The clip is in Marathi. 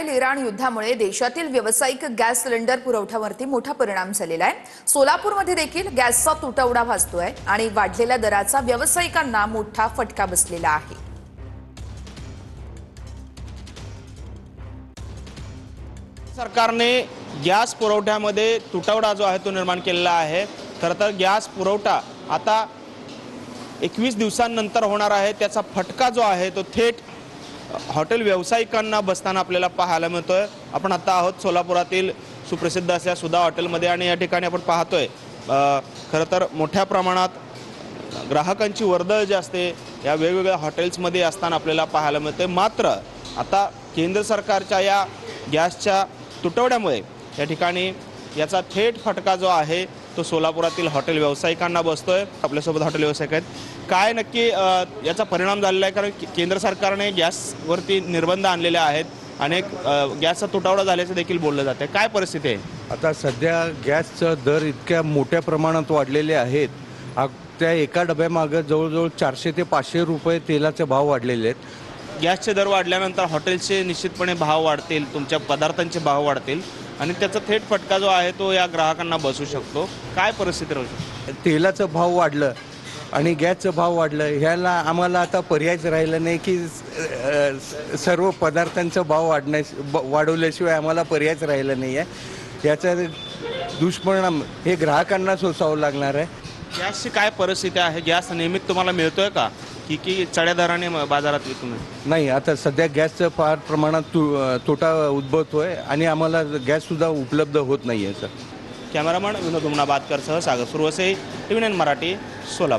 इस्रायल-इराण युद्धामुळे देशातील व्यावसायिक गॅस सिलेंडर पुरवठ्यावरती मोठा परिणाम झालेला आहे। सोलापूरमध्ये देखील गॅसचा तुटवडा भासतोय आणि वाढलेल्या दराचा व्यावसायिकांना मोठा फटका बसलेला आहे। सरकारने गॅस पुरवठ्यामध्ये तुटवडा जो आहे तो निर्माण केलेला आहे। खरं तर गॅस पुरवठा आता 21 दिवसांनंतर होणार आहे। त्याचा फटका जो आहे तो थेट हॉटेल व्यावसायिकांना बसताना आपल्याला पाहायला मिळतोय। आपण आता आहोत सोलापुरातील सुप्रसिद्ध अशा सुधा हॉटेलमध्ये आणि या ठिकाणी आपण पाहतोय खरं तर मोठ्या प्रमाणात ग्राहकांची वर्दळ जी असते या वेगवेगळ्या हॉटेल्समध्ये असताना आपल्याला पाहायला मिळते। मात्र आता केंद्र सरकारच्या या गॅसच्या तुटवड्यामुळे या ठिकाणी याचा थेट फटका जो आहे तो सोलापुरातील हॉटेल व्यावसायिकांना बसतोय। आपल्यासोबत हॉटेल व्यावसायिक आहेत। काय नक्की याचा परिणाम झालेला आहे? कारण केंद्र सरकारने गॅसवरती निर्बंध आणलेले आहेत, अनेक गॅसचा तुटवडा झाल्याचं देखील बोललं जाते। काय परिस्थिती आहे आता सध्या? गॅसचा दर इतक्या मोठ्या प्रमाणात वाढलेले आहेत। त्या एका डब्यामागे जवळजवळ 400 ते 500 रुपये तेलाचे भाव वाढलेले आहेत। गॅसचे दर वाढल्यानंतर हॉटेलचे निश्चितपणे भाव वाढतील, तुमच्या पदार्थांचे भाव वाढतील आणि त्याचा थेट फटका जो आहे तो या ग्राहकांना बसू शकतो। काय परिस्थिती राहू शकते? तेलाचं भाव वाढलं आणि गॅसचं भाव वाढलं, ह्याला आम्हाला आता पर्यायच राहिलं नाही की सर्व पदार्थांचा भाव वाढवल्याशिवाय आम्हाला पर्यायच राहिलं नाही आहे। याचा दुष्परिणाम हे ग्राहकांना सोसावं लागणार आहे। गॅसची काय परिस्थिती आहे? गॅस नियमित तुम्हाला मिळतोय का की चढ्या दराने बाजारात विकून? नाही, आता सध्या गॅसचं फार प्रमाणात तोटा उद्भवतोय आणि आम्हाला गॅससुद्धा उपलब्ध होत नाही आहे सर। कॅमेरामन विनोद उमनाबादकरसह सागर सुरवसे, TVN मराठी, सोलापूर।